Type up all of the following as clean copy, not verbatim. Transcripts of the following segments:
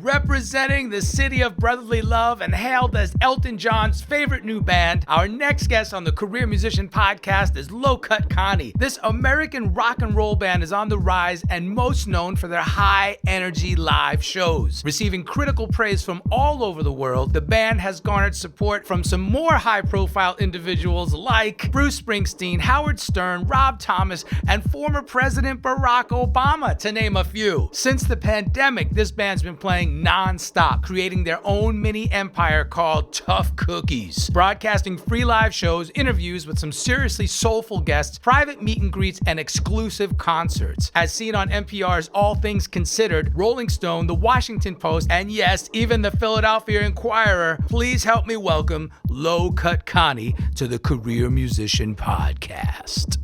Representing the city of brotherly love and hailed as Elton John's favorite new band, our next guest on the Career Musician Podcast is Low Cut Connie. This American rock and roll band is on the rise and most known for their high-energy live shows. Receiving critical praise from all over the world, the band has garnered support from some more high-profile individuals like Bruce Springsteen, Howard Stern, Rob Thomas, and former President Barack Obama, to name a few. Since the pandemic, this band's been playing non-stop, creating their own mini empire called Tough Cookies, broadcasting free live shows, interviews with some seriously soulful guests, private meet and greets, and exclusive concerts. As seen on NPR's All Things Considered, Rolling Stone, The Washington Post, and yes, even the Philadelphia Inquirer, please help me welcome Low Cut Connie to the Career Musician Podcast.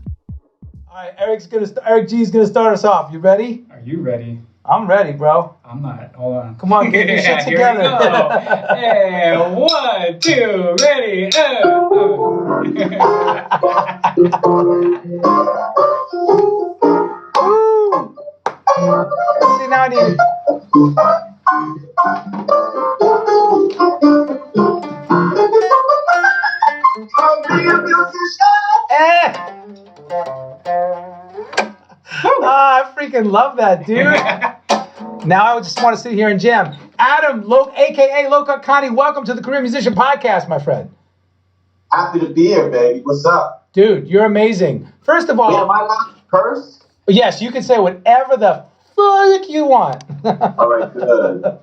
All right, Eric G's gonna start us off. You ready? Are you ready? I'm ready, bro. I'm not. Hold on. Come on, get your shit together. Here we go. Hey, 1, 2, ready. See, now I need... I freaking love that, dude. Now I just want to sit here and jam. Adam, a.k.a. Low Cut Connie, welcome to the Career Musician Podcast, my friend. Happy to be here, baby. What's up? Dude, you're amazing. First of all... Am I allowed to curse? Yes, you can say whatever the fuck you want. All right, good.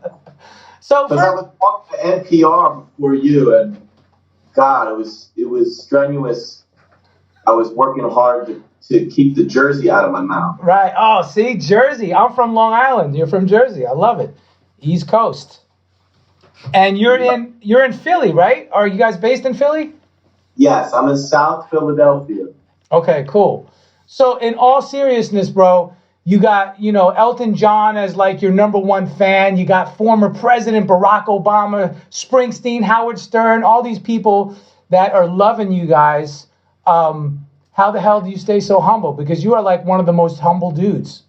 So because I was talking to NPR before you, and God, it was strenuous. I was working hard to keep the Jersey out of my mouth. Right. Oh, see, Jersey. I'm from Long Island. You're from Jersey. I love it. East Coast. And you're in Philly, right? Are you guys based in Philly? Yes, I'm in South Philadelphia. Okay, cool. So in all seriousness, bro, you got, Elton John as like your number one fan. You got former President Barack Obama, Springsteen, Howard Stern, all these people that are loving you guys. How the hell do you stay so humble? Because you are like one of the most humble dudes.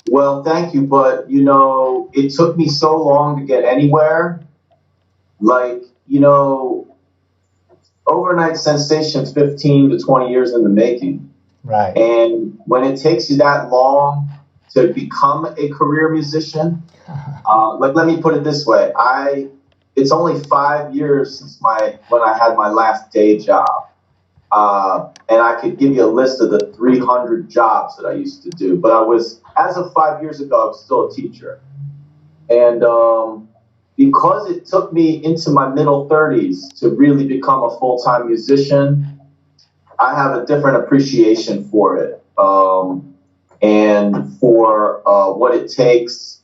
Well, thank you. But, it took me so long to get anywhere. Like, overnight sensation's 15 to 20 years in the making. Right. And when it takes you that long to become a career musician, let me put it this way. It's only 5 years since when I had my last day job. And I could give you a list of the 300 jobs that I used to do. But as of 5 years ago, I was still a teacher. And because it took me into my middle 30s to really become a full-time musician, I have a different appreciation for it and for what it takes.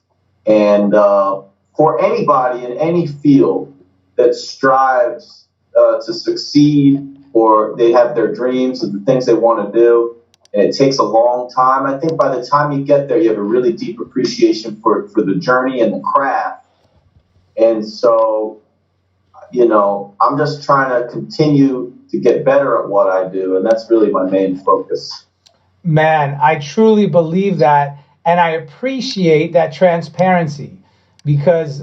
And for anybody in any field that strives to succeed, or they have their dreams and the things they want to do, and it takes a long time. I think by the time you get there, you have a really deep appreciation for the journey and the craft. And so, I'm just trying to continue to get better at what I do, and that's really my main focus. Man, I truly believe that, and I appreciate that transparency because,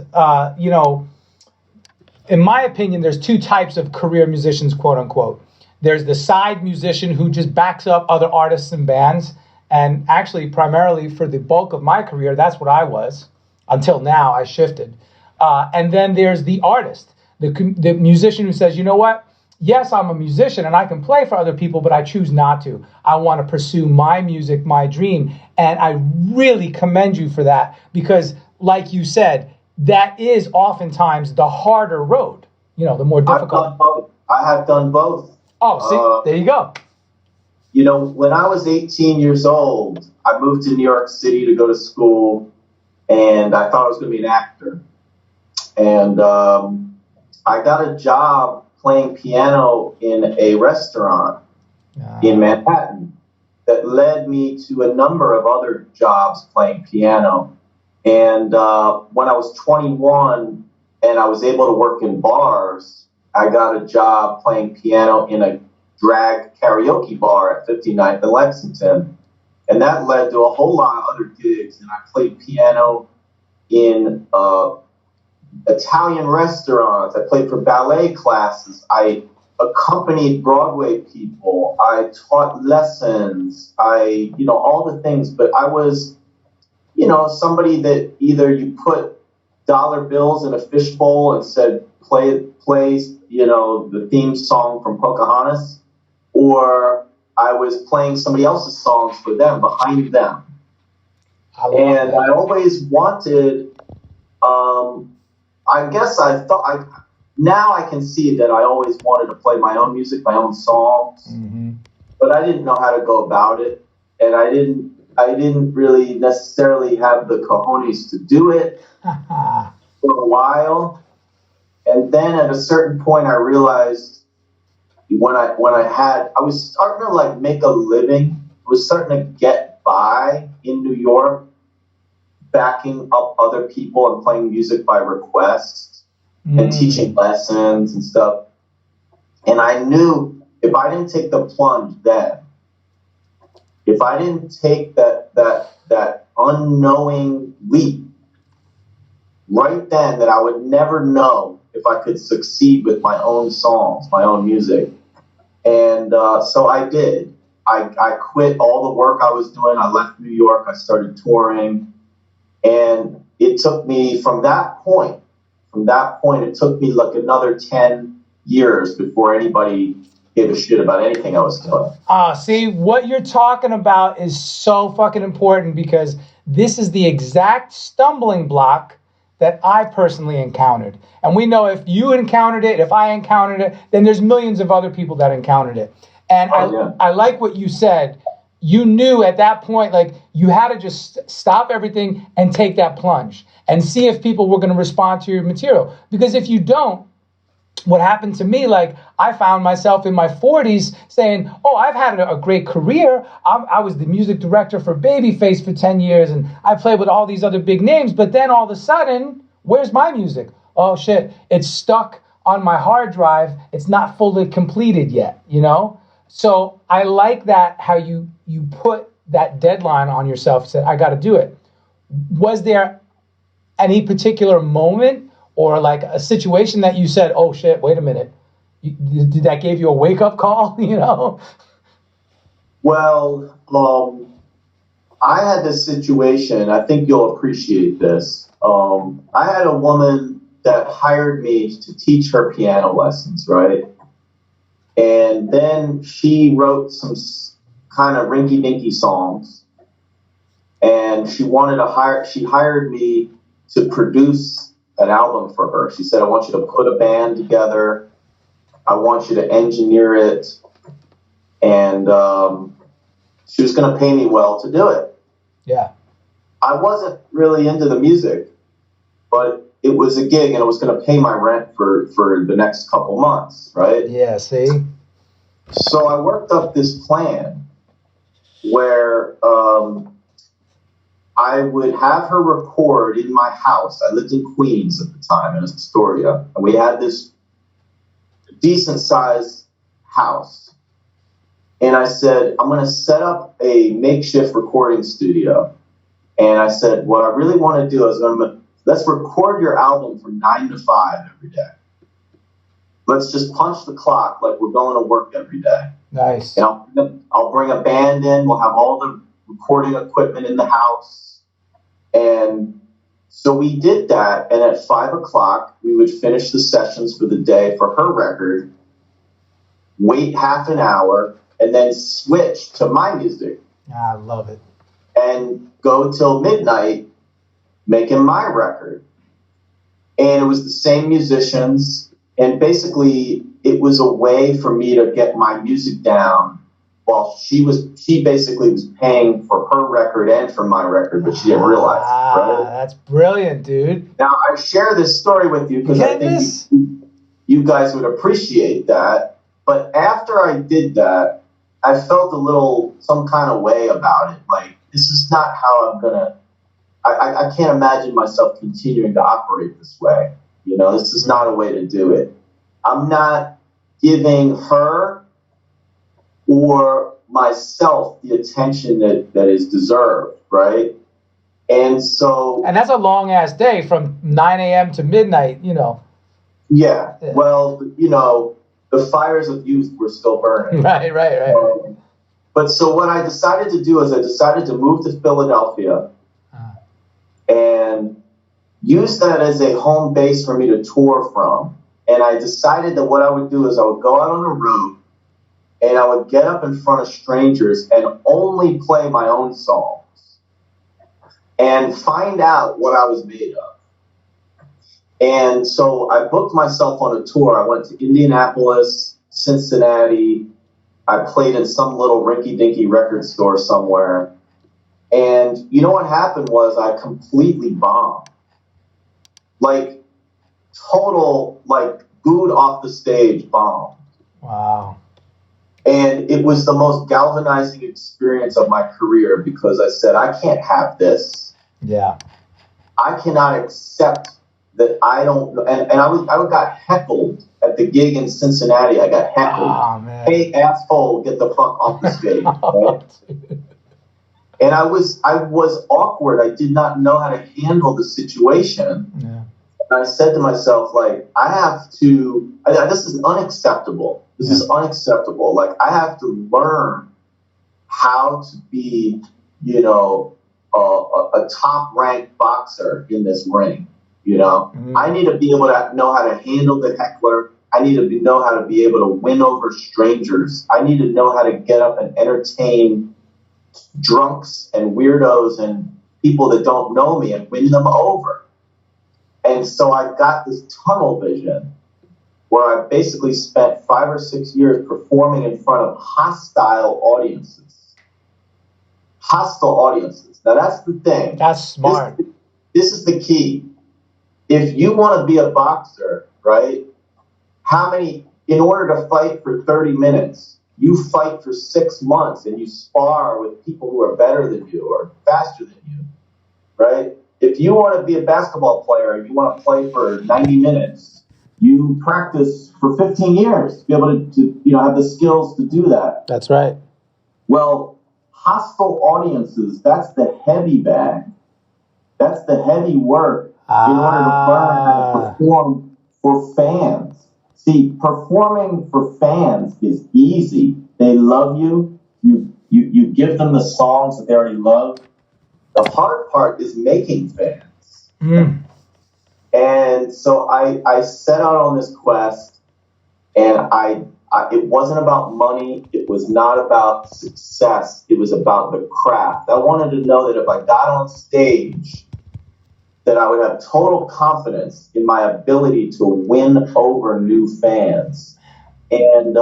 in my opinion, there's two types of career musicians, quote unquote. There's the side musician who just backs up other artists and bands. And actually, primarily for the bulk of my career, that's what I was. Until now, I shifted. And then there's the artist, the musician who says, you know what? Yes, I'm a musician and I can play for other people, but I choose not to. I want to pursue my music, my dream. And I really commend you for that because, like you said, that is oftentimes the harder road, the more difficult. I have done both. Oh, see, there you go. When I was 18 years old, I moved to New York City to go to school, and I thought I was going to be an actor. And I got a job playing piano in a restaurant in Manhattan that led me to a number of other jobs playing piano. And when I was 21 and I was able to work in bars, I got a job playing piano in a drag karaoke bar at 59th and Lexington. And that led to a whole lot of other gigs. And I played piano in Italian restaurants. I played for ballet classes. I accompanied Broadway people. I taught lessons. All the things. But I was, somebody that either you put dollar bills in a fishbowl and said, plays, the theme song from Pocahontas, or I was playing somebody else's songs for them, behind them. I always wanted, now I can see that I always wanted to play my own music, my own songs, but I didn't know how to go about it, and I didn't really necessarily have the cojones to do it for a while. And then at a certain point, I realized when I was starting to like make a living, I was starting to get by in New York, backing up other people and playing music by request and teaching lessons and stuff. And I knew if I didn't take the plunge then, if I didn't take that unknowing leap right then, that I would never know if I could succeed with my own songs, my own music. And so I did. I quit all the work I was doing. I left New York. I started touring. And it took me from that point, it took me like another 10 years before anybody gave a shit about anything I was doing. See, what you're talking about is so fucking important, because this is the exact stumbling block that I personally encountered. And we know if you encountered it, if I encountered it, then there's millions of other people that encountered it. And I like what you said. You knew at that point, like, you had to just stop everything and take that plunge and see if people were going to respond to your material. Because if you don't, what happened to me, like, I found myself in my 40s saying, oh, I've had a great career. I was the music director for Babyface for 10 years, and I played with all these other big names. But then all of a sudden, where's my music? Oh, shit, it's stuck on my hard drive. It's not fully completed yet, So I like that, how you put that deadline on yourself, said, I got to do it. Was there any particular moment or like a situation that you said, oh shit, wait a minute, did that give you a wake-up call, Well, I had this situation, I think you'll appreciate this. I had a woman that hired me to teach her piano lessons, right? And then she wrote some kind of rinky-dinky songs, and she hired me to produce an album for her. She said, I want you to put a band together. I want you to engineer it. And she was going to pay me well to do it. Yeah. I wasn't really into the music, but it was a gig and it was going to pay my rent for the next couple months, right? Yeah, see? So I worked up this plan where I would have her record in my house. I lived in Queens at the time, in Astoria, and we had this decent-sized house. And I said, I'm going to set up a makeshift recording studio. And I said, what I really want to do is let's record your album from 9 to 5 every day. Let's just punch the clock like we're going to work every day. Nice. And I'll bring a band in. We'll have all the recording equipment in the house. And so we did that. And at 5 o'clock, we would finish the sessions for the day for her record, wait half an hour, and then switch to my music. I love it. And go till midnight making my record. And it was the same musicians. And basically, it was a way for me to get my music down while she basically was paying for her record and for my record, but she didn't realize it, right? That's brilliant, dude. Now, I share this story with you because I think you guys would appreciate that. But after I did that, I felt some kind of way about it. Like, this is not how I'm going to, I can't imagine myself continuing to operate this way. This is not a way to do it. I'm not giving her or myself the attention that is deserved, right? And so... And that's a long-ass day from 9 a.m. to midnight, you know. Yeah. Well, you know, the fires of youth were still burning. Right. But so what I decided to do is I decided to move to Philadelphia and use that as a home base for me to tour from. And I decided that what I would do is I would go out on the road and I would get up in front of strangers and only play my own songs and find out what I was made of. And so I booked myself on a tour. I went to Indianapolis, Cincinnati. I played in some little rinky-dinky record store somewhere. And you know what happened was I completely bombed. Like, total, like, booed off the stage bomb. Wow. And it was the most galvanizing experience of my career because I said, I can't have this. Yeah. I cannot accept that I don't, and I got heckled at the gig in Cincinnati. I got heckled. Oh, man. Hey, asshole, get the fuck off the stage. Right? And I was awkward. I did not know how to handle the situation. Yeah. And I said to myself, like, I have to, this is unacceptable. This is unacceptable. Like, I have to learn how to be, you know, a top-ranked boxer in this ring. You know, I need to be able to know how to handle the heckler. I need to know how to be able to win over strangers. I need to know how to get up and entertain drunks and weirdos and people that don't know me and win them over. And so I got this tunnel vision where I basically spent 5 or 6 years performing in front of hostile audiences. Hostile audiences. Now that's the thing. That's smart. This is the key. If you want to be a boxer, right, in order to fight for 30 minutes, you fight for 6 months and you spar with people who are better than you or faster than you, right? If you want to be a basketball player and you want to play for 90 minutes, you practice for 15 years to be able to have the skills to do that. That's right. Well, hostile audiences, that's the heavy bag. That's the heavy work. In order to learn how to perform for fans. See, performing for fans is easy. They love you. You give them the songs that they already love. The hard part is making fans. And so I set out on this quest, and it wasn't about money. It was not about success. It was about the craft. I wanted to know that if I got on stage, that I would have total confidence in my ability to win over new fans. And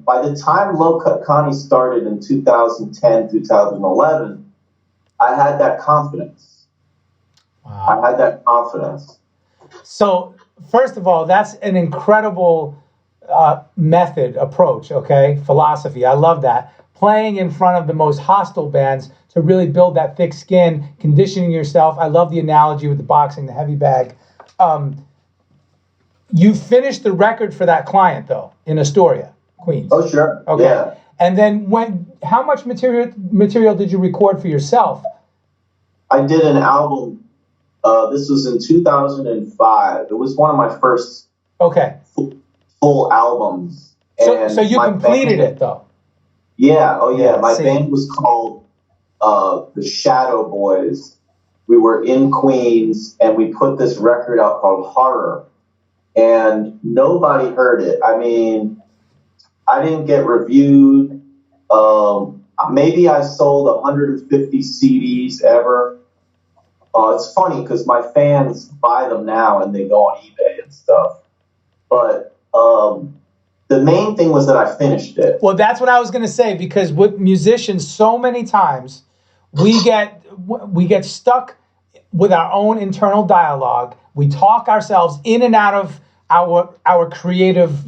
by the time Low Cut Connie started in 2010, 2011, I had that confidence. Wow. I had that confidence. So, first of all, that's an incredible approach, okay? Philosophy. I love that. Playing in front of the most hostile bands to really build that thick skin, conditioning yourself. I love the analogy with the boxing, the heavy bag. You finished the record for that client, though, in Astoria, Queens. Oh, sure. Okay. Yeah. And then how much material did you record for yourself? I did an album. This was in 2005. It was one of my first full albums. So you completed it, though? Yeah. Oh, yeah. My band was called the Shadow Boys. We were in Queens, and we put this record out called Horror, and nobody heard it. I mean, I didn't get reviewed. Maybe I sold 150 CDs ever. It's funny because my fans buy them now and they go on eBay and stuff. But the main thing was that I finished it. Well, that's what I was going to say, because with musicians, so many times we get stuck with our own internal dialogue. We talk ourselves in and out of our creative,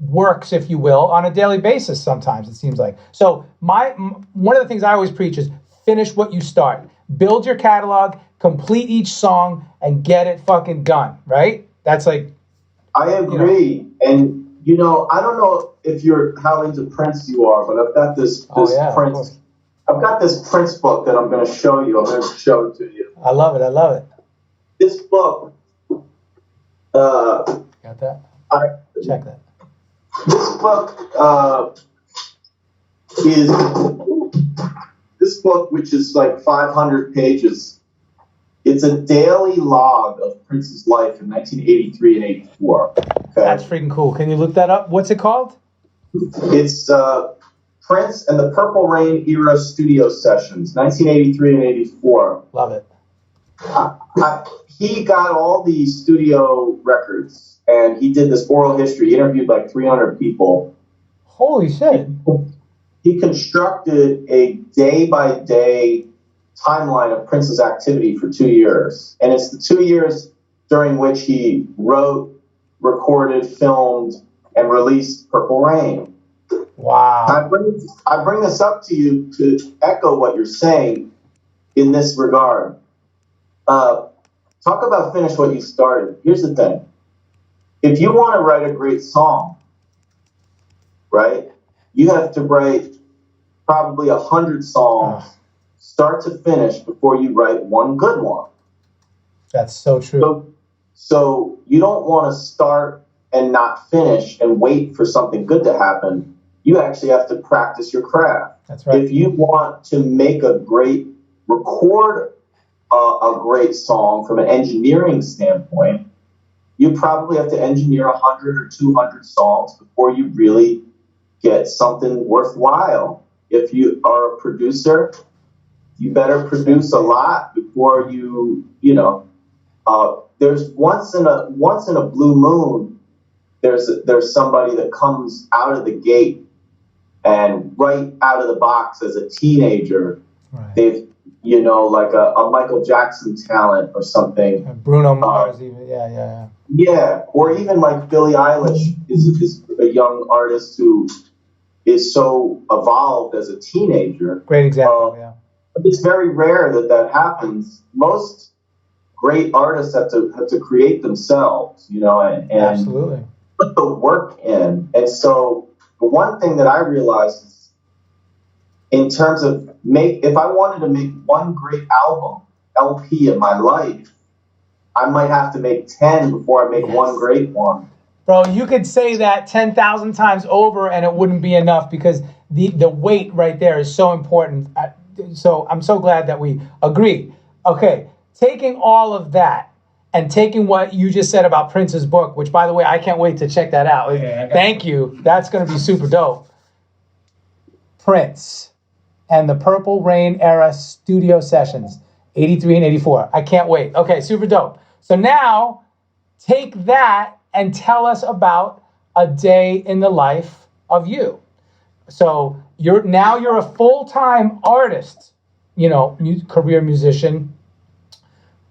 works, if you will, on a daily basis. Sometimes it seems like. So one of the things I always preach is finish what you start. Build your catalog, complete each song, and get it fucking done. Right? That's like. I agree, and. I don't know how into Prince you are, but I've got this Prince. I've got this Prince book that I'm going to show you. I'm going to show it to you. I love it. I love it. This book, Got that? Check that. this book is this book, which is like 500 pages. It's a daily log of Prince's life in 1983 and 84. Okay? That's freaking cool. Can you look that up? What's it called? It's Prince and the Purple Rain era studio sessions, 1983 and 84. Love it. He got all these studio records, and he did this oral history. He interviewed like 300 people. Holy shit. He constructed a day-by-day timeline of Prince's activity for 2 years. And it's the 2 years during which he wrote, recorded, filmed, and released Purple Rain. Wow. I bring this up to you to echo what you're saying in this regard. Talk about finish what you started. Here's the thing. If you want to write a great song, right, you have to write probably 100 songs, start to finish, before you write one good one. That's so true. So you don't want to start and not finish and wait for something good to happen. You actually have to practice your craft. That's right. If you want to record a great song from an engineering standpoint, you probably have to engineer 100 or 200 songs before you really get something worthwhile. If you are a producer, you better produce a lot before there's once in a blue moon, there's somebody that comes out of the gate and right out of the box as a teenager, Right. they've, like a Michael Jackson talent or something. Bruno Mars, even. Yeah. Yeah, or even like Billie Eilish is a young artist who is so evolved as a teenager. Great example, yeah. But it's very rare that happens. Most great artists have to create themselves, and Absolutely. put the work in. And so the one thing that I realized is, in terms of if I wanted to make one great album, LP in my life, I might have to make 10 before I make one great one. Bro, you could say that 10,000 times over and it wouldn't be enough, because the weight right there is so important. So I'm so glad that we agree. Okay, taking all of that and taking what you just said about Prince's book, which, by the way, I can't wait to check that out. Yeah, Thank you. That's going to be super dope. Prince and the Purple Rain era studio sessions, 83 and 84. I can't wait. Okay, super dope. So now take that and tell us about a day in the life of you. So you're a full-time artist, career musician.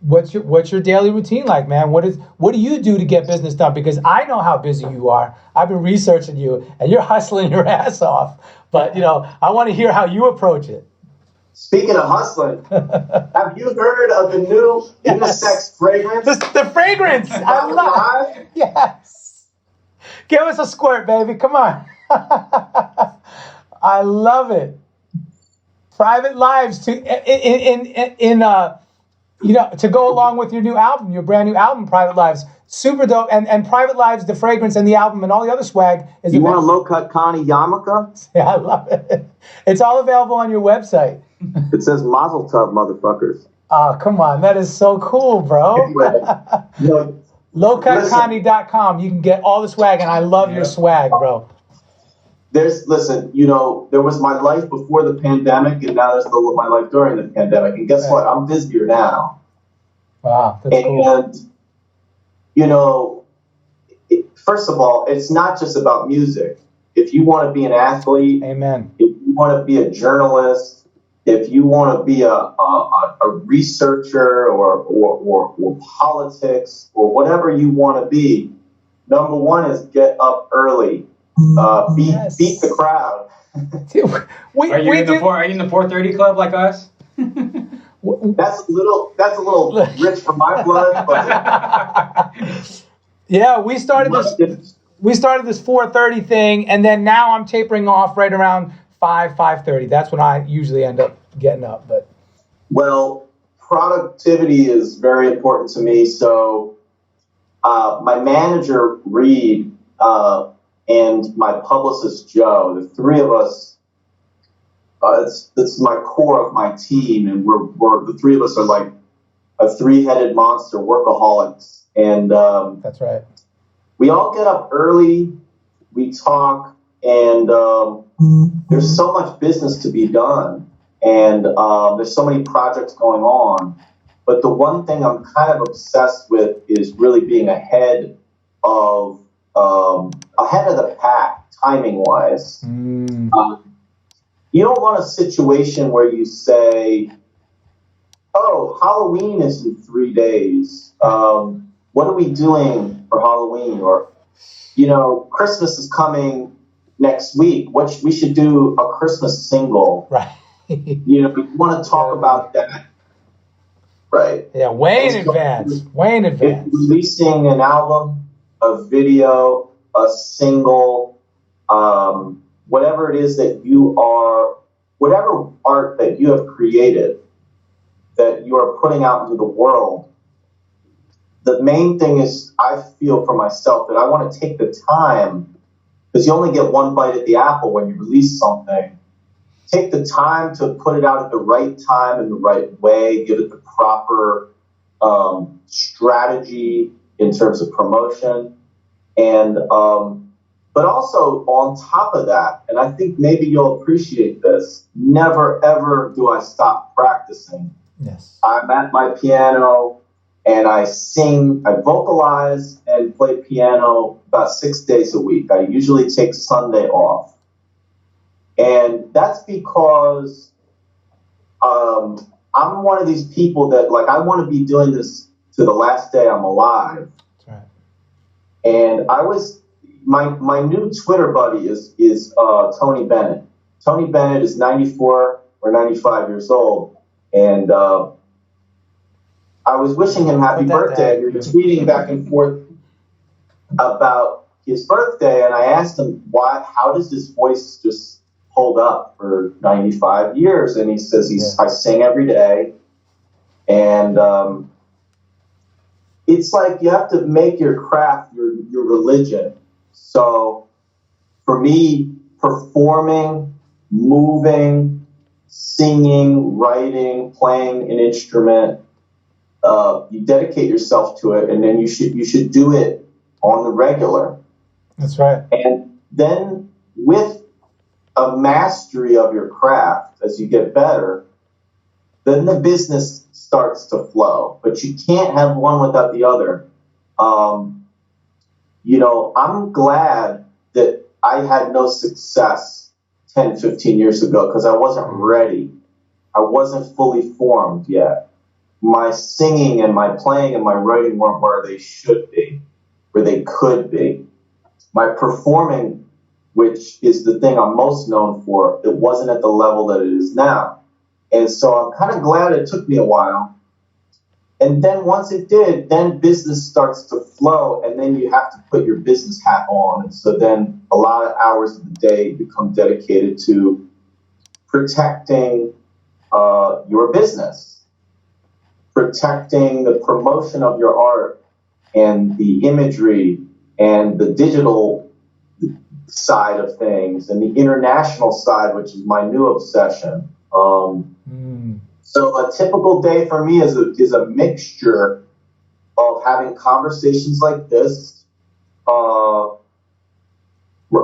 What's your daily routine like, man? What do you do to get business done? Because I know how busy you are. I've been researching you, and you're hustling your ass off. But I want to hear how you approach it. Speaking of hustling, have you heard of the new unisex fragrance? The fragrance, I love it. Yes. Give us a squirt, baby. Come on. I love it. Private lives to go along with your brand new album, Private Lives. Super dope. And Private Lives, the fragrance and the album and all the other swag is. You want a Low Cut Connie yarmulke? Yeah, I love it. It's all available on your website. It says Mazel Tov, motherfuckers. Oh, come on. That is so cool, bro. Anyway, LowCutConnie.com. You can get all the swag, and I love your swag, bro. There was my life before the pandemic, and now there's my life during the pandemic. And guess what? I'm busier now. Wow, that's cool. And, first of all, it's not just about music. If you want to be an athlete, amen. If you want to be a journalist, if you want to be a researcher or politics or whatever you want to be, number one is get up early. Beat the crowd. Are you in the 4:30 club like us? That's a little rich for my blood, but yeah, we started this 4:30 thing, and then now I'm tapering off right around 5:30. That's when I usually end up getting up. But productivity is very important to me. So my manager, Reed, and my publicist, Joe, the three of us, it's my core of my team, and we're the three of us are like a three-headed monster, workaholics. And that's right. We all get up early, we talk, and there's so much business to be done, and there's so many projects going on. But the one thing I'm kind of obsessed with is really being ahead of the pack, timing-wise. You don't want a situation where you say, "Oh, Halloween is in 3 days. What are we doing for Halloween?" Or, Christmas is coming next week. We should do a Christmas single. Right. We want to talk about that. Right. Yeah, way in advance. Releasing an album, a video, a single, whatever it is that whatever art that you have created, that you are putting out into the world, the main thing is, I feel for myself that I want to take the time, because you only get one bite at the apple when you release something. Take the time to put it out at the right time in the right way, give it the proper strategy in terms of promotion. And but also on top of that, and I think maybe you'll appreciate this, never ever do I stop practicing. Yes. I'm at my piano and I sing, I vocalize and play piano about 6 days a week. I usually take Sunday off. And that's because I'm one of these people that, like, I want to be doing this to the last day I'm alive. That's right. And my new Twitter buddy is Tony Bennett. Tony Bennett is 94 or 95 years old. And I was wishing him happy birthday. We were tweeting back and forth about his birthday, and I asked him, how does his voice just hold up for 95 years? And he says, I sing every day. And it's like you have to make your craft your religion. So for me, performing, moving, singing, writing, playing an instrument, you dedicate yourself to it, and then you should do it on the regular. That's right. And then with a mastery of your craft, as you get better, then the business starts to flow. But you can't have one without the other. I'm glad that I had no success 10, 15 years ago, because I wasn't ready. I wasn't fully formed yet. My singing and my playing and my writing weren't where they should be, where they could be. My performing, which is the thing I'm most known for, it wasn't at the level that it is now. And so I'm kind of glad it took me a while. And then once it did, then business starts to flow, and then you have to put your business hat on. And so then a lot of hours of the day become dedicated to protecting your business, protecting the promotion of your art and the imagery and the digital side of things and the international side, which is my new obsession. So a typical day for me is a mixture of having conversations like this. Where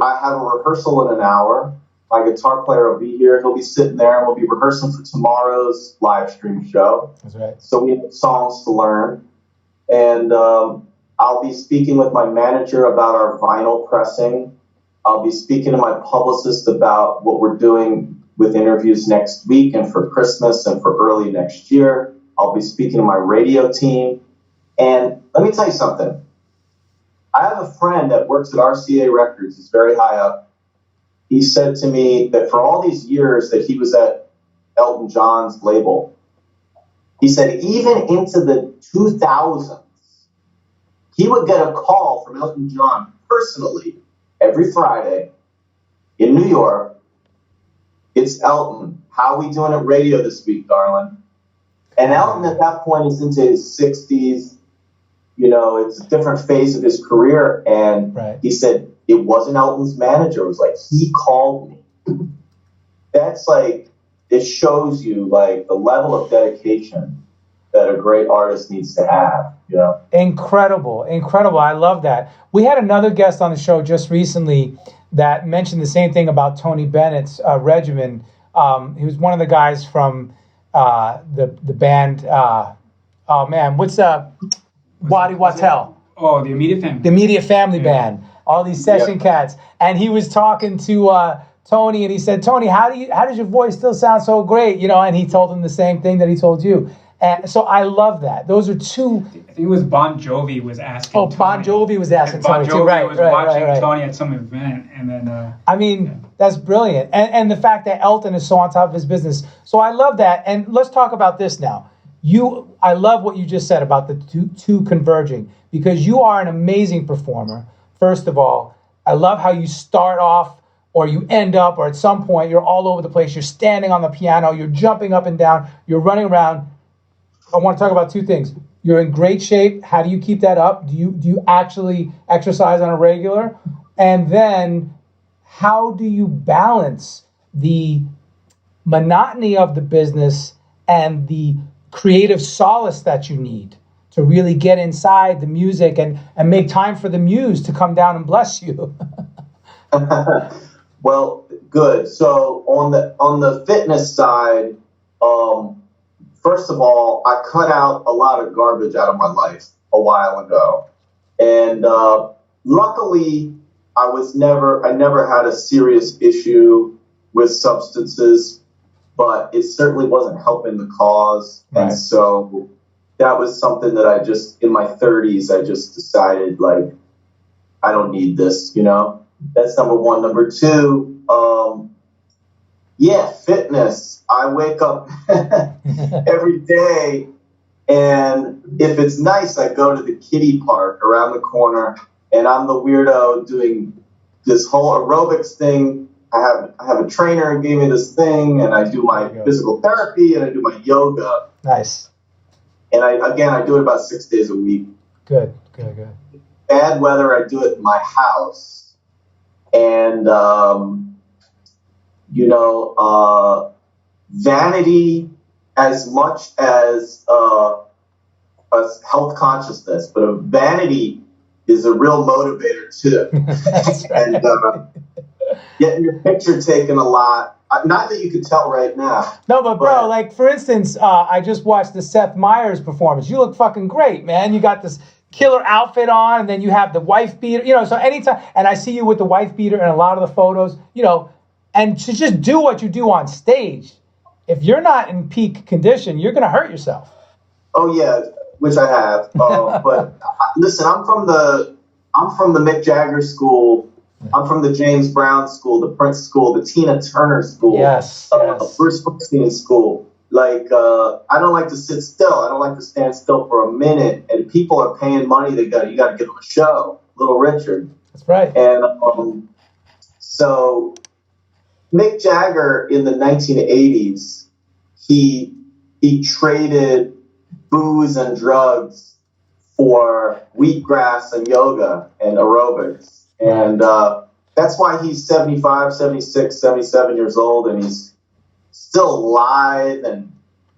I have a rehearsal in an hour. My guitar player will be here. He'll be sitting there, and we'll be rehearsing for tomorrow's live stream show. That's right. So we have songs to learn. And I'll be speaking with my manager about our vinyl pressing. I'll be speaking to my publicist about what we're doing with interviews next week and for Christmas and for early next year. I'll be speaking to my radio team. And let me tell you something. I have a friend that works at RCA Records. He's very high up. He said to me that for all these years that he was at Elton John's label, he said even into the 2000s, he would get a call from Elton John personally every Friday in New York. It's Elton. How are we doing at radio this week, darling? And Elton at that point is into his 60s. You know, it's a different phase of his career. And he said, it wasn't Elton's manager. It was like, he called me. That's like, it shows you like the level of dedication that a great artist needs to have, you know? Incredible. I love that. We had another guest on the show just recently that mentioned the same thing about Tony Bennett's regimen. He was one of the guys from the band. Oh man, what's Wadi Watel? Oh, the Immediate Family. The Immediate Family Band. All these session cats, and he was talking to Tony, and he said, "Tony, how does your voice still sound so great?" You know, and he told him the same thing that he told you. And so I love that. Those are two. I think it was Bon Jovi was asking. Oh, Bon Jovi was asking Tony too. Bon Jovi was watching Tony at some event, and then. I mean, that's brilliant, and the fact that Elton is so on top of his business. So I love that. And let's talk about this now. I love what you just said about the two converging, because you are an amazing performer. First of all, I love how you start off, or you end up, or at some point you're all over the place. You're standing on the piano, you're jumping up and down, you're running around. I want to talk about two things. You're in great shape. How do you keep that up? Do you actually exercise on a regular? And then how do you balance the monotony of the business and the creative solace that you need to really get inside the music and make time for the muse to come down and bless you? Well, good. So on the fitness side, first of all, I cut out a lot of garbage out of my life a while ago. And luckily, I never had a serious issue with substances, but it certainly wasn't helping the cause. Right. And so that was something that I just, in my 30s, I just decided, like, I don't need this, you know? That's number one. Number two, fitness. I wake up every day, and if it's nice, I go to the kiddie park around the corner, and I'm the weirdo doing this whole aerobics thing. I have a trainer who gave me this thing, and I do my physical therapy, and I do my yoga. Nice. And I do it about 6 days a week. Good. Bad weather, I do it in my house. And, vanity as much as a health consciousness, but a vanity is a real motivator too. That's right. And getting your picture taken a lot. Not that you could tell right now. No, but bro, like for instance, I just watched the Seth Meyers performance. You look fucking great, man. You got this killer outfit on, and then you have the wife beater, you know, so anytime, and I see you with the wife beater in a lot of the photos, you know, and to just do what you do on stage, if you're not in peak condition, you're going to hurt yourself. Oh yeah, which I have. But listen, I'm from the Mick Jagger school. I'm from the James Brown school, the Prince school, the Tina Turner school. Yes. Bruce Springsteen school. Like, I don't like to sit still. I don't like to stand still for a minute. And people are paying money. You got to give them a show. Little Richard. That's right. And so Mick Jagger in the 1980s, he traded booze and drugs for wheatgrass and yoga and aerobics. And that's why he's 75, 76, 77 years old, and he's still lithe and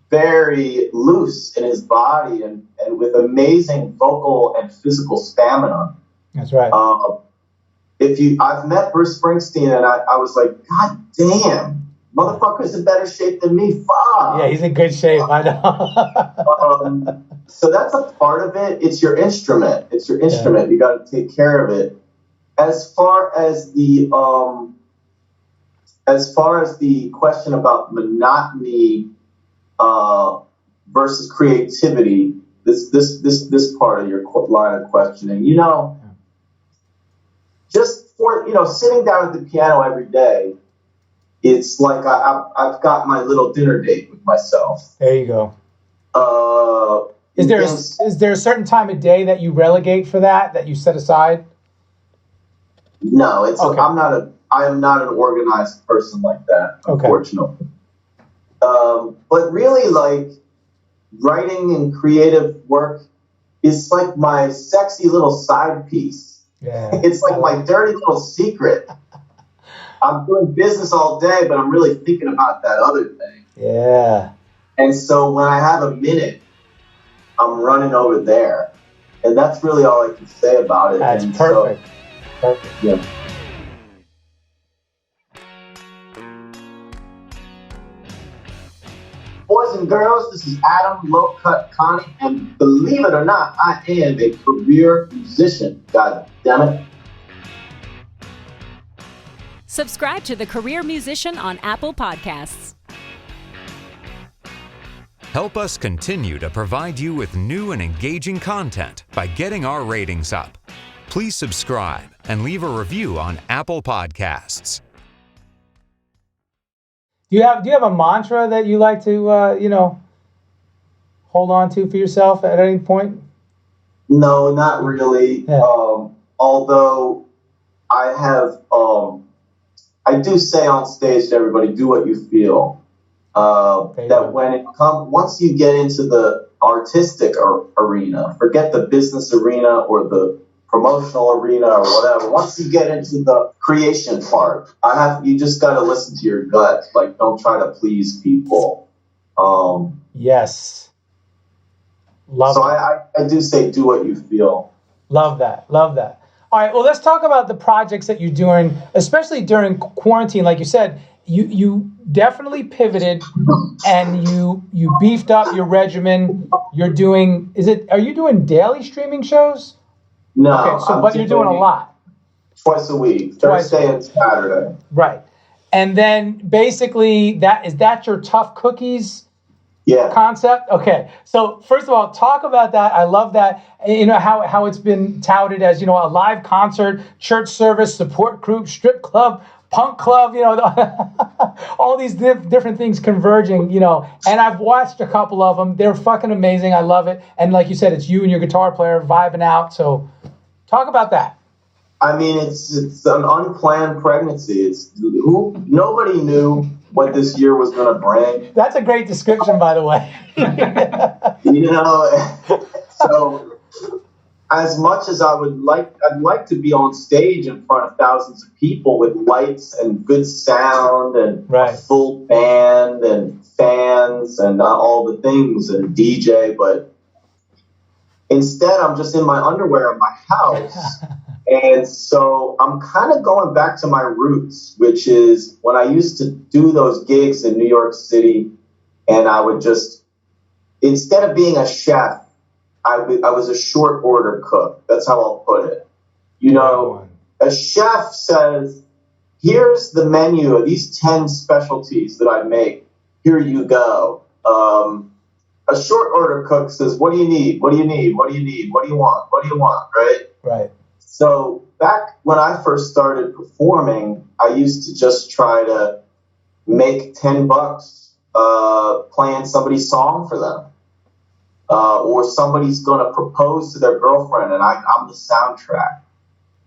very loose in his body and with amazing vocal and physical stamina. That's right. I've met Bruce Springsteen, and I was like, God damn, motherfucker's in better shape than me. Fuck. Yeah, he's in good shape. I know. So that's a part of it. It's your instrument. Yeah. You got to take care of it. As far as the question about monotony versus creativity, this part of your line of questioning, you know, just for sitting down at the piano every day, it's like I've got my little dinner date with myself. There you go. Is there a certain time of day that you relegate for that you set aside? No, okay. I am not an organized person like that, unfortunately. Okay. But really, like, writing and creative work is like my sexy little side piece. Yeah. It's like my dirty little secret. I'm doing business all day, but I'm really thinking about that other thing. Yeah. And so when I have a minute, I'm running over there. And that's really all I can say about it. That's and perfect. So, Perfect. yeah. Boys and girls, this is Adam Low Cut Connie, and believe it or not, I am a career musician. God damn it. Subscribe to The Career Musician on Apple Podcasts. Help us continue to provide you with new and engaging content by getting our ratings up. Please subscribe and leave a review on Apple Podcasts. Do you have a mantra that you like to hold on to for yourself at any point? No, not really. Yeah. Although I have, I do say on stage to everybody, do what you feel. That when it comes, once you get into the artistic arena, forget the business arena or the promotional arena or whatever. Once you get into the creation part, you just got to listen to your gut. Like, don't try to please people. Yes. Love so that. I do say, do what you feel. Love that. Love that. All right. Well, let's talk about the projects that you're doing, especially during quarantine. Like you said, you definitely pivoted and you beefed up your regimen. You're doing, are you doing daily streaming shows? No. Okay, so but you're doing a lot. Twice a week, Thursday and Saturday. Right. And then basically is that your tough cookies concept? Okay. So first of all, talk about that. I love that. You know, how it's been touted as, a live concert, church service, support group, strip club, punk club, all these different things converging, and I've watched a couple of them. They're fucking amazing. I love it. And like you said, it's you and your guitar player vibing out. So talk about that. I mean, it's an unplanned pregnancy. Nobody knew what this year was going to bring. That's a great description, by the way. So as much as I'd like to be on stage in front of thousands of people with lights and good sound and a full band and fans and all the things and DJ, but instead I'm just in my underwear in my house. And so I'm kind of going back to my roots, which is when I used to do those gigs in New York City, and I would just, instead of being a chef, I was a short order cook. That's how I'll put it. A chef says, here's the menu of these 10 specialties that I make. Here you go. A short order cook says, what do you need? What do you need? What do you need? What do you want? What do you want? Right? Right. So back when I first started performing, I used to just try to make $10 playing somebody's song for them. Or somebody's going to propose to their girlfriend and I'm the soundtrack.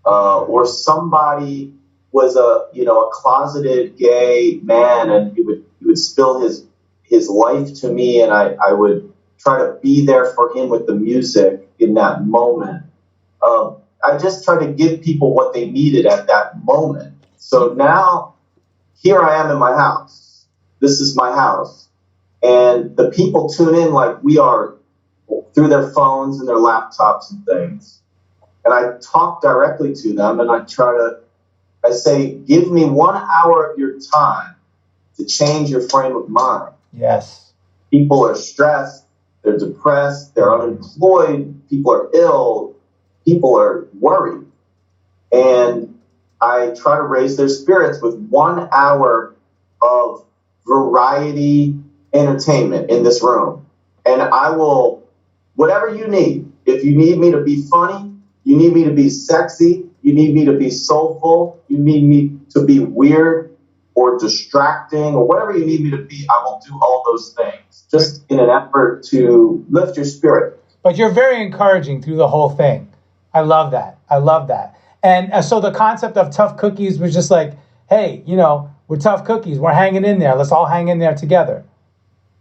Or somebody was a closeted gay man and he would spill his life to me, and I would try to be there for him with the music in that moment. I just try to give people what they needed at that moment. So now here I am in my house. This is my house. And the people tune in like we are through their phones and their laptops and things. And I talk directly to them and I say, give me 1 hour of your time to change your frame of mind. Yes. People are stressed, they're depressed, they're unemployed, people are ill, people are worried. And I try to raise their spirits with 1 hour of variety entertainment in this room. And I will, whatever you need, if you need me to be funny, you need me to be sexy, you need me to be soulful, you need me to be weird or distracting or whatever you need me to be, I will do all those things just in an effort to lift your spirit. But you're very encouraging through the whole thing. I love that. I love that. And so the concept of tough cookies was just like, hey, we're tough cookies. We're hanging in there. Let's all hang in there together.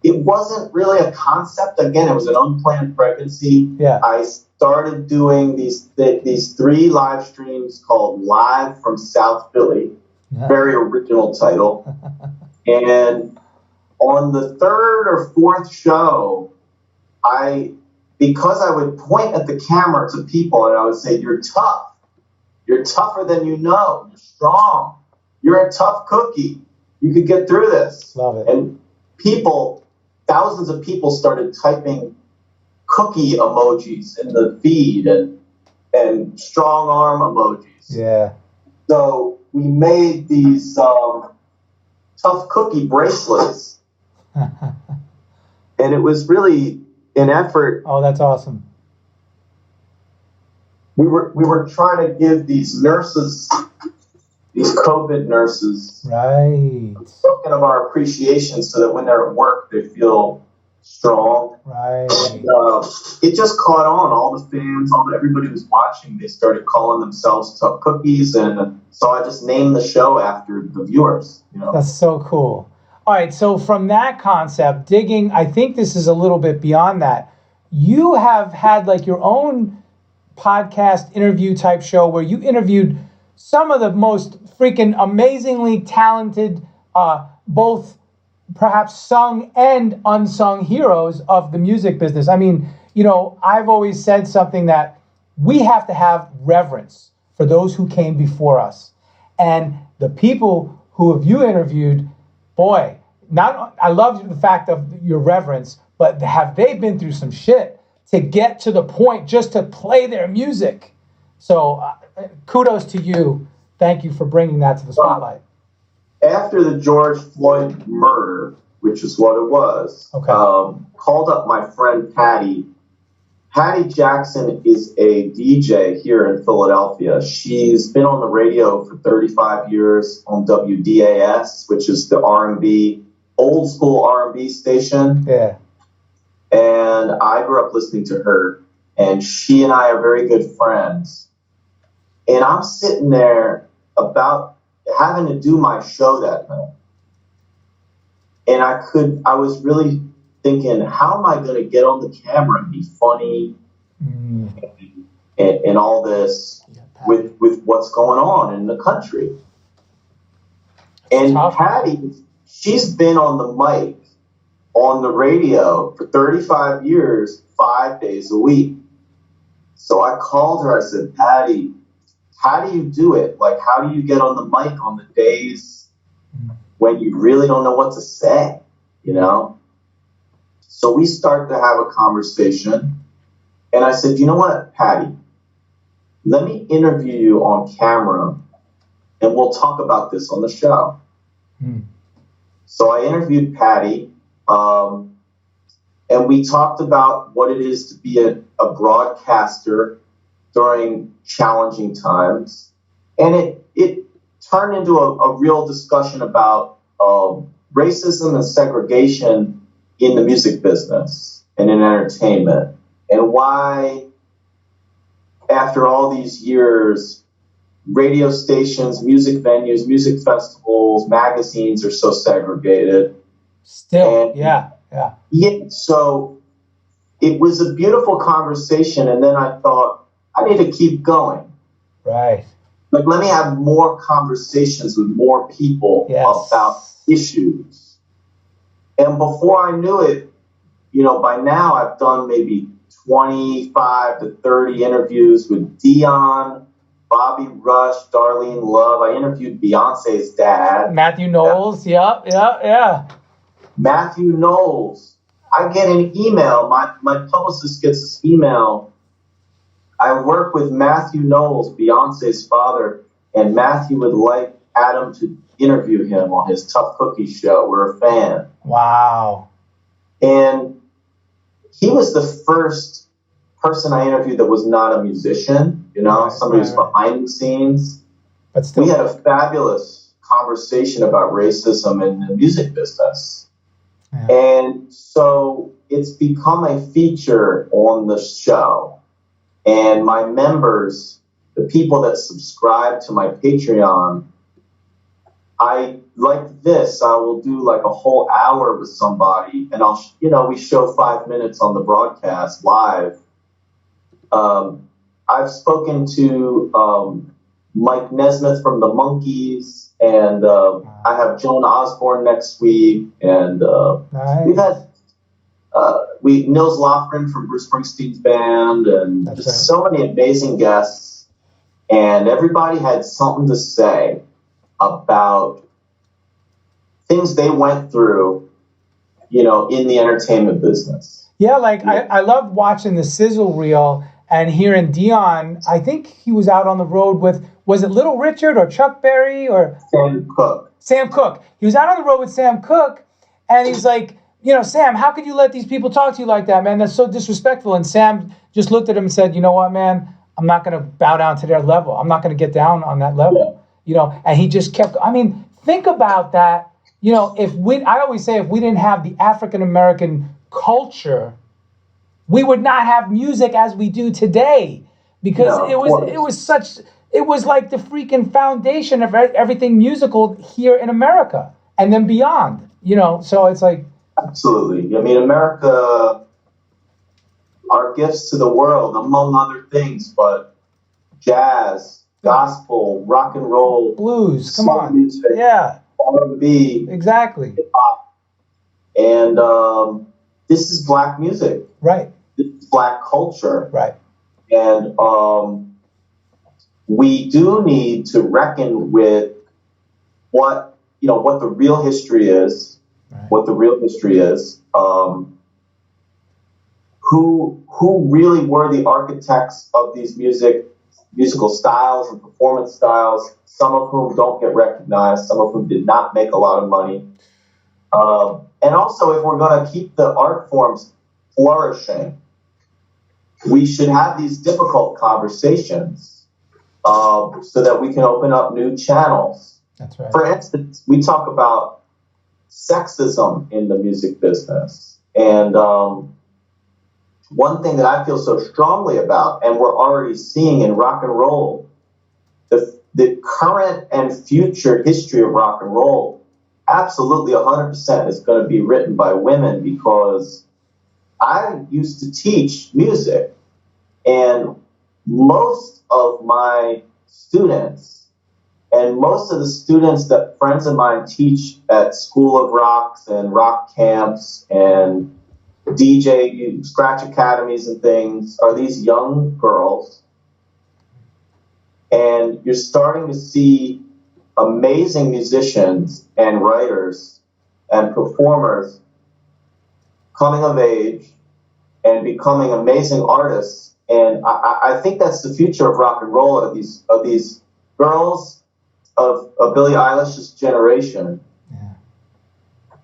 it wasn't really a concept. Again, it was an unplanned pregnancy. Yeah. I started doing these 3 live streams called Live from South Philly. Very original title. And on the 3rd or 4th show, because I would point at the camera to people and I would say, "You're tough. You're tougher than you know. You're strong. You're a tough cookie. You could get through this." Love it. And thousands of people started typing cookie emojis in the feed and strong arm emojis. Yeah. So we made these tough cookie bracelets. And it was really an effort. Oh, that's awesome. We were trying to give these nurses, these COVID nurses, Right. a token of our appreciation so that when they're at work, they feel strong. Right. And, it just caught on. All the fans, everybody was watching. They started calling themselves Tough Cookies, and so I just named the show after the viewers. That's so cool. All right, so from that concept, digging, I think this is a little bit beyond that. You have had like your own podcast interview type show where you interviewed some of the most freaking amazingly talented, both perhaps sung and unsung heroes of the music business. I mean, I've always said something that we have to have reverence for those who came before us. And the people who have you interviewed, boy, I love the fact of your reverence, but have they been through some shit to get to the point just to play their music? So kudos to you. Thank you for bringing that to the spotlight. After the George Floyd murder, which is what it was, called up my friend Patty. Patty Jackson is a DJ here in Philadelphia. She's been on the radio for 35 years on WDAS, which is the R&B, old school R&B station. Yeah. And I grew up listening to her, and she and I are very good friends. And I'm sitting there about having to do my show that night. And I was really thinking, how am I going to get on the camera and be funny and all this with what's going on in the country? And Patty, she's been on the mic, on the radio for 35 years, 5 days a week. So I called her, I said, "Patty, how do you do it? Like, how do you get on the mic on the days when you really don't know what to say, So we start to have a conversation. And I said, "You know what, Patty? Let me interview you on camera and we'll talk about this on the show." So I interviewed Patty, and we talked about what it is to be a broadcaster during challenging times. And it turned into a real discussion about racism and segregation in the music business and in entertainment, and why, after all these years, radio stations, music venues, music festivals, magazines are so segregated. Still, and, yeah. So it was a beautiful conversation, and then I thought, I need to keep going. Right. Like, let me have more conversations with more people about issues. And before I knew it, by now I've done maybe 25 to 30 interviews with Dion, Bobby Rush, Darlene Love. I interviewed Beyonce's dad. Matthew Knowles, yeah. Matthew Knowles. I get an email. My publicist gets this email. I work with Matthew Knowles, Beyonce's father, and Matthew would like Adam to interview him on his Tough Cookie show. We're a fan. Wow. And he was the first person I interviewed that was not a musician, somebody who's behind the scenes. But still, we had a fabulous conversation about racism in the music business. Yeah. And so it's become a feature on the show. And my members, the people that subscribe to my Patreon, I like this. I will do like a whole hour with somebody, and we show 5 minutes on the broadcast live. I've spoken to Mike Nesmith from the Monkees, and I have Joan Osborne next week, and Nice. we've had Nils Lofgren from Bruce Springsteen's band, and That's just so many amazing guests, and everybody had something to say about things they went through, in the entertainment business. Yeah, like I loved watching the sizzle reel and hearing Dion. I think he was out on the road with, was it Little Richard or Chuck Berry or Sam Cooke. Sam Cooke. He was out on the road with Sam Cooke, and he's like, Sam, how could you let these people talk to you like that, man? That's so disrespectful. And Sam just looked at him and said, you know what, man? I'm not going to bow down to their level. I'm not going to get down on that level. And he just kept, think about that. I always say, if we didn't have the African-American culture, we would not have music as we do today, because it was like the freaking foundation of everything musical here in America and then beyond, so it's like. Absolutely. I mean, America, our gifts to the world, among other things, but jazz, gospel, rock and roll, blues, come on. Music, yeah. R&B, exactly. hip-hop. And this is Black music. Right. This is Black culture. Right. And we do need to reckon with what the real history is. Right. What the real history is, who really were the architects of these musical styles and performance styles, some of whom don't get recognized, some of whom did not make a lot of money. And also, if we're going to keep the art forms flourishing, we should have these difficult conversations so that we can open up new channels. That's right. For instance, we talk about sexism in the music business. And one thing that I feel so strongly about, and we're already seeing in rock and roll, the current and future history of rock and roll, absolutely 100% is going to be written by women, because I used to teach music, and most of my students and most of the students that friends of mine teach at School of Rocks and rock camps and DJ scratch academies and things are these young girls. And you're starting to see amazing musicians and writers and performers coming of age and becoming amazing artists. And I think that's the future of rock and roll, of these girls of Billie Eilish's generation,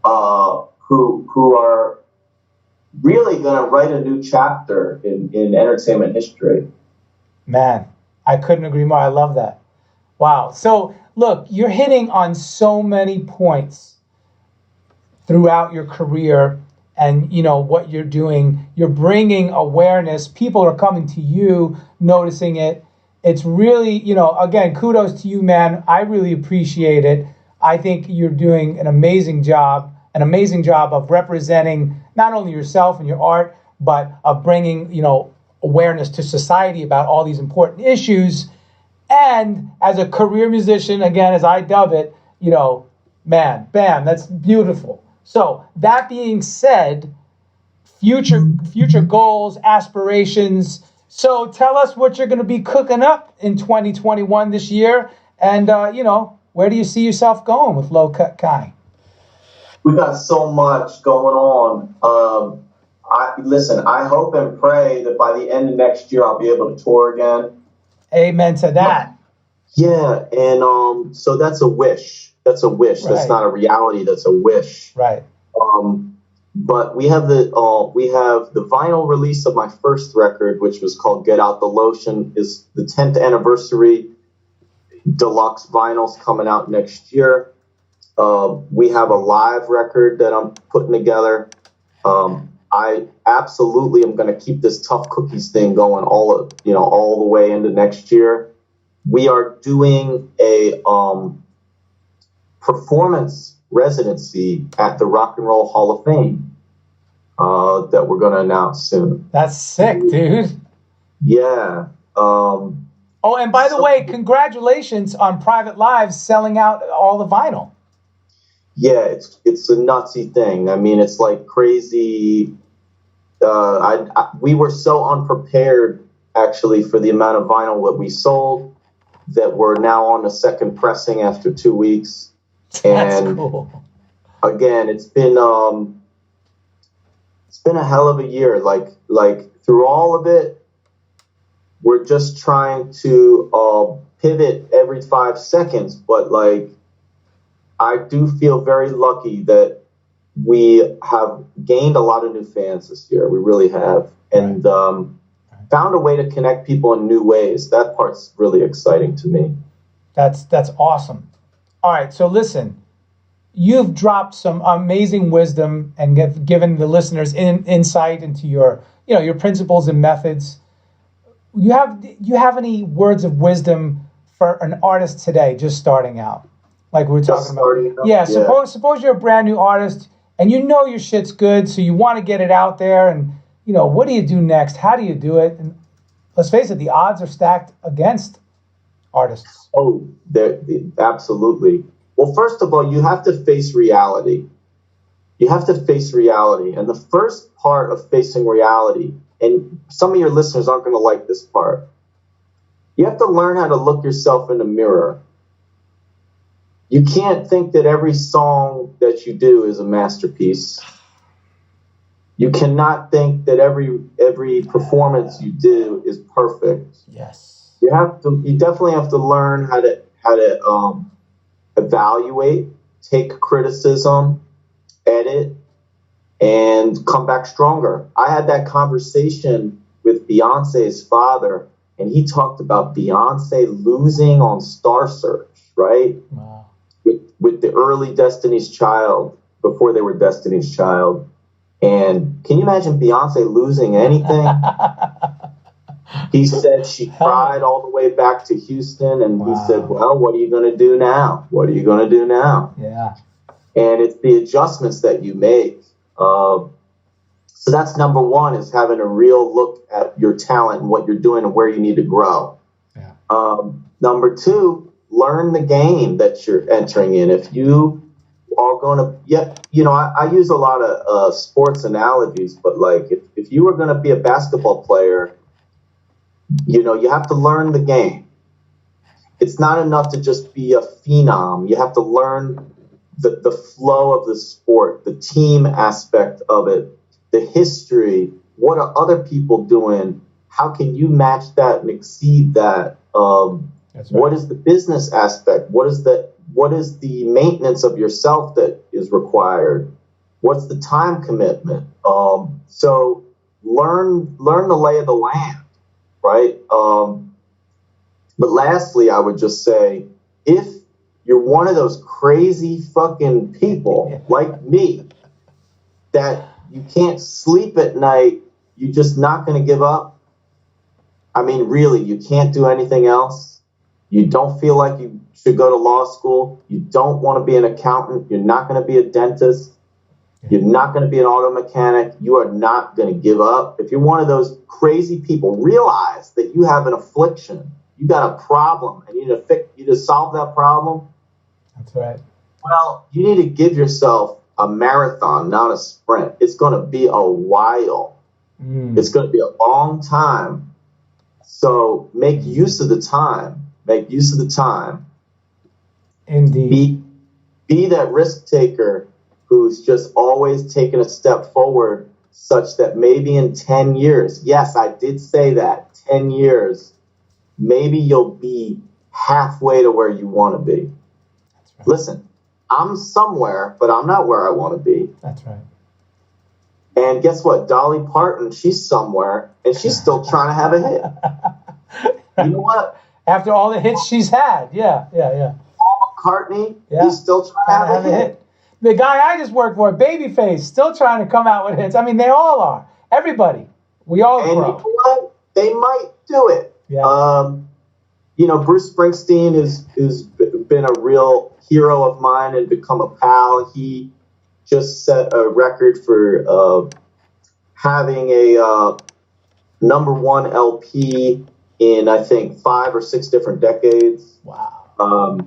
who are really going to write a new chapter in entertainment history. Man, I couldn't agree more. I love that. Wow. So look, you're hitting on so many points throughout your career, and what you're doing. You're bringing awareness. People are coming to you, noticing it. It's really, again, kudos to you, man. I really appreciate it. I think you're doing an amazing job of representing not only yourself and your art, but of bringing, awareness to society about all these important issues. And as a career musician, again, as I dub it, man, bam, that's beautiful. So that being said, future goals, aspirations. So tell us what you're going to be cooking up in 2021 this year. And, where do you see yourself going with Low Cut Connie? We got so much going on. I hope and pray that by the end of next year, I'll be able to tour again. Amen to that. Yeah. And so that's a wish. That's a wish. Right. That's not a reality. That's a wish. Right. But we have the vinyl release of my first record, which was called Get Out the Lotion, is the 10th anniversary deluxe vinyls coming out next year. We have a live record that I'm putting together. I absolutely am going to keep this Tough Cookies thing going all the way into next year. We are doing performance residency at the Rock and Roll Hall of Fame that we're going to announce soon. That's sick, dude. Yeah. Oh, and by the way, congratulations on Private Lives selling out all the vinyl. Yeah, it's a nutsy thing. I mean, it's like crazy. We were so unprepared, actually, for the amount of vinyl that we sold that we're now on the second pressing after 2 weeks. That's And cool. again, it's been a hell of a year. Like through all of it, we're just trying to pivot every 5 seconds. But like, I do feel very lucky that we have gained a lot of new fans this year. We really have. And found a way to connect people in new ways. That part's really exciting to me. That's awesome. All right, so listen, you've dropped some amazing wisdom and given the listeners insight into your principles and methods. You have any words of wisdom for an artist today, just starting out? Like we were talking about. Yeah, suppose you're a brand new artist and you know your shit's good, so you want to get it out there, and what do you do next? How do you do it? And let's face it, the odds are stacked against artists. Oh, absolutely. Well, first of all, you have to face reality. You have to face reality. And the first part of facing reality, and some of your listeners aren't going to like this part, you have to learn how to look yourself in the mirror. You can't think that every song that you do is a masterpiece. You cannot think that every performance you do is perfect. Yes. You definitely have to learn how to evaluate, take criticism, edit, and come back stronger. I had that conversation with Beyonce's father, and he talked about Beyonce losing on Star Search, right? Wow. With the early Destiny's Child, before they were Destiny's Child. And can you imagine Beyonce losing anything? He said she cried all the way back to Houston, and he said, well, what are you going to do now? What are you going to do now? Yeah. And it's the adjustments that you make. So that's number one, is having a real look at your talent and what you're doing and where you need to grow. Yeah. Number two, learn the game that you're entering in. If you are going to, I use a lot of sports analogies, but like if you were going to be a basketball player, you have to learn the game. It's not enough to just be a phenom. You have to learn the flow of the sport, the team aspect of it, the history. What are other people doing? How can you match that and exceed that? That's right. What is the business aspect? What is the maintenance of yourself that is required? What's the time commitment? So learn the lay of the land, right? But lastly, I would just say, if you're one of those crazy fucking people like me that you can't sleep at night, you're just not going to give up. I mean, really, you can't do anything else. You don't feel like you should go to law school. You don't want to be an accountant. You're not going to be a dentist. You're not going to be an auto mechanic. You are not going to give up. If you're one of those crazy people, realize that you have an affliction. You got a problem, and you need to solve that problem. That's right. Well, you need to give yourself a marathon, not a sprint. It's going to be a while. It's going to be a long time. So make use of the time. Make use of the time. Indeed. Be that risk taker who's just always taking a step forward, such that maybe in 10 years, yes, I did say that, 10 years, maybe you'll be halfway to where you want to be. That's right. Listen, I'm somewhere, but I'm not where I want to be. That's right. And guess what? Dolly Parton, she's somewhere, and she's still trying to have a hit. You know what? After all the hits she's had, yeah. Paul McCartney, he's still trying to have a hit. The guy I just worked for, Babyface, still trying to come out with hits. I mean, they all are. Everybody. We all and grow. You know what? They might do it. Yeah. Bruce Springsteen is been a real hero of mine and become a pal. He just set a record for having a #1 LP in, I think, 5 or 6 different decades. Wow.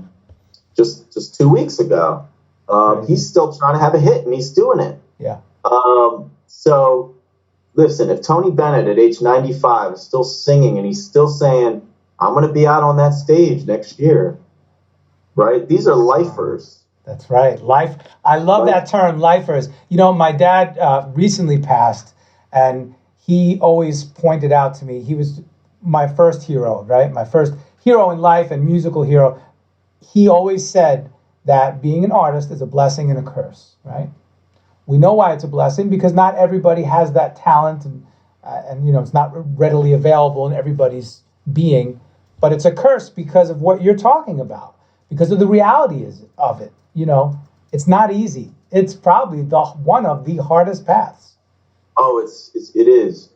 Just 2 weeks ago. He's still trying to have a hit, and he's doing it. Yeah. So, listen, if Tony Bennett at age 95 is still singing and he's still saying, I'm going to be out on that stage next year, right? These are lifers. That's right. Life. I love that term, lifers. You know, my dad recently passed, and he always pointed out to me, he was my first hero, right? My first hero in life and musical hero. He always said that being an artist is a blessing and a curse, right? We know why it's a blessing, because not everybody has that talent, and you know, it's not readily available in everybody's being. But it's a curse because of what you're talking about, because of the reality of it. You know, it's not easy. It's probably one of the hardest paths. Oh, it is.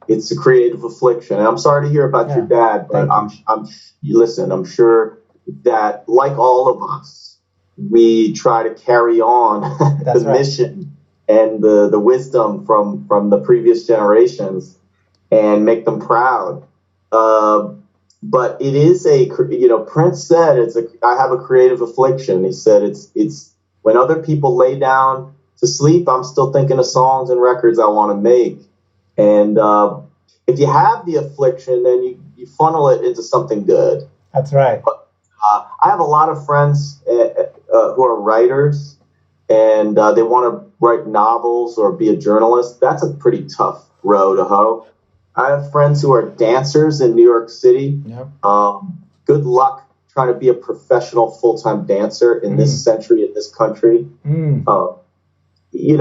It's a creative affliction. And I'm sorry to hear about your dad, but I'm sure that, like all of us, we try to carry on the mission and the wisdom from the previous generations and make them proud. But it is Prince said I have a creative affliction. He said it's when other people lay down to sleep, I'm still thinking of songs and records I want to make. And if you have the affliction, then you funnel it into something good. That's right. I have a lot of friends who are writers, and they want to write novels or be a journalist. That's a pretty tough row to hoe. I have friends who are dancers in New York City. Yep. Good luck trying to be a professional full-time dancer in this century, in this country. But you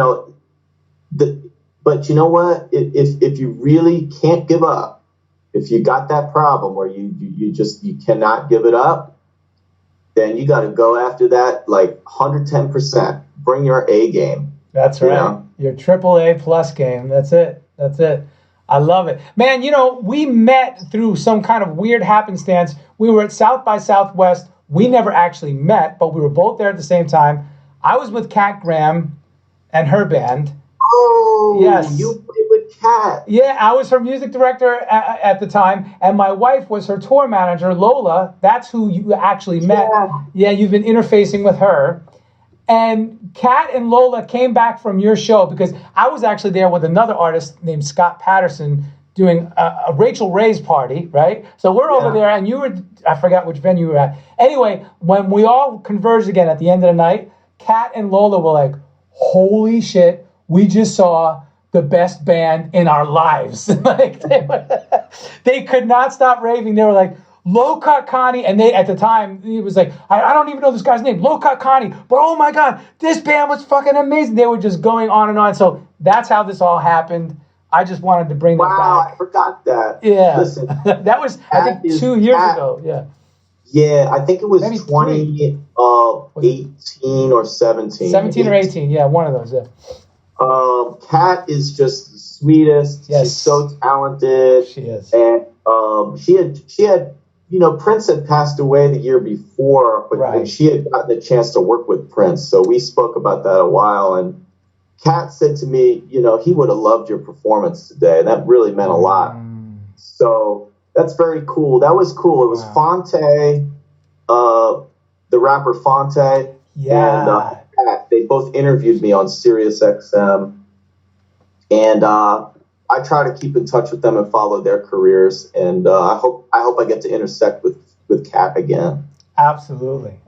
know what? If you really can't give up, if you got that problem where you cannot give it up, then you got to go after that like 110%. Bring your A game. That's right. know? Your AAA+ game. That's it. I love it. Man, you know, we met through some kind of weird happenstance. We were at South by Southwest. We never actually met, but we were both there at the same time. I was with Kat Graham and her band. Oh, yes. You played with Kat. Yeah, I was her music director at the time, and my wife was her tour manager, Lola. That's who you actually met. Yeah, you've been interfacing with her. And Kat and Lola came back from your show because I was actually there with another artist named Scott Patterson doing a Rachel Ray's party, right? So we're over there, and you were, I forgot which venue you were at. Anyway, when we all converged again at the end of the night, Kat and Lola were like, holy shit, we just saw the best band in our lives. Like they could not stop raving. They were like, Low Cut Connie, and they at the time it was like, I don't even know this guy's name, Low Cut Connie, but oh my god, this band was fucking amazing. They were just going on and on. So that's how this all happened. I just wanted to bring that back. Wow, I forgot that. Yeah, listen, that was I think 2 years ago. Yeah, I think it was 2018 or 17. 17 or 18, yeah, one of those. Yeah. Kat is just the sweetest. Yes. She's so talented. She is. And she had Prince had passed away the year before, but and she had gotten a chance to work with Prince. So we spoke about that a while, and Kat said to me, he would have loved your performance today. That really meant a lot. So that's very cool. That was cool. It was Fonte, the rapper Fonte, and Kat. They both interviewed me on Sirius XM, and I try to keep in touch with them and follow their careers. And I hope I get to intersect with Kat again. Absolutely.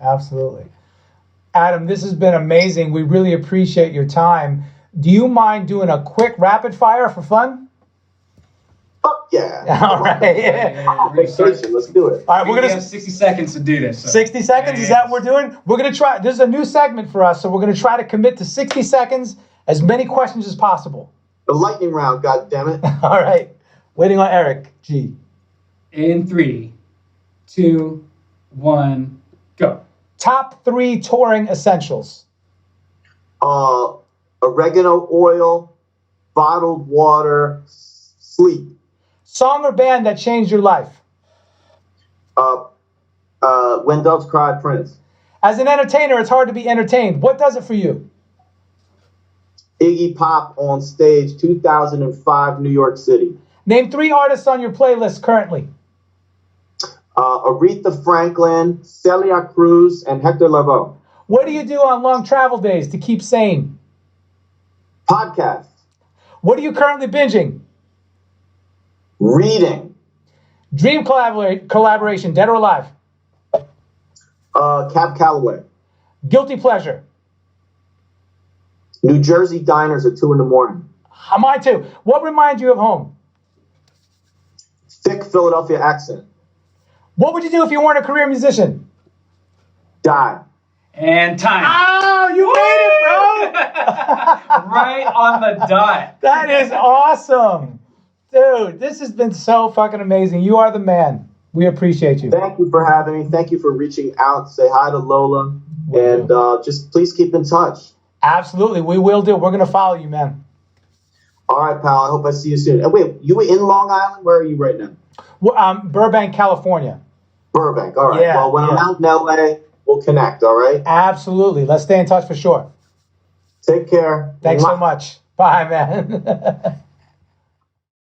Adam, this has been amazing. We really appreciate your time. Do you mind doing a quick rapid fire for fun? Fuck yeah. All right. Let's do it. All right, we're gonna have 60 seconds to do this. So. 60 seconds? Is that what we're doing? We're gonna try. This is a new segment for us, so we're gonna try to commit to 60 seconds, as many questions as possible. The lightning round, goddammit. All right. Waiting on Eric G. In 3, 2, 1, go. Top 3 touring essentials. Oregano oil, bottled water, sleep. Song or band that changed your life. When Doves Cry, Prince. As an entertainer, it's hard to be entertained. What does it for you? Iggy Pop on stage, 2005, New York City. Name 3 artists on your playlist currently. Aretha Franklin, Celia Cruz, and Hector Lavoe. What do you do on long travel days to keep sane? Podcast. What are you currently binging? Reading. Dream collaboration, dead or alive? Cab Calloway. Guilty pleasure. New Jersey diners at 2 a.m. Mine too. What reminds you of home? Thick Philadelphia accent. What would you do if you weren't a career musician? Die. And time. Oh, you made it, bro! Right on the dot. That is awesome. Dude, this has been so fucking amazing. You are the man. We appreciate you. Thank you for having me. Thank you for reaching out. Say hi to Lola. And just please keep in touch. Absolutely. We will do. We're going to follow you, man. All right, pal. I hope I see you soon. And wait, you were in Long Island? Where are you right now? Burbank, California. Burbank. All right. Yeah, well, when I'm out in LA, we'll connect. All right. Absolutely. Let's stay in touch for sure. Take care. Thanks so much. Bye, man.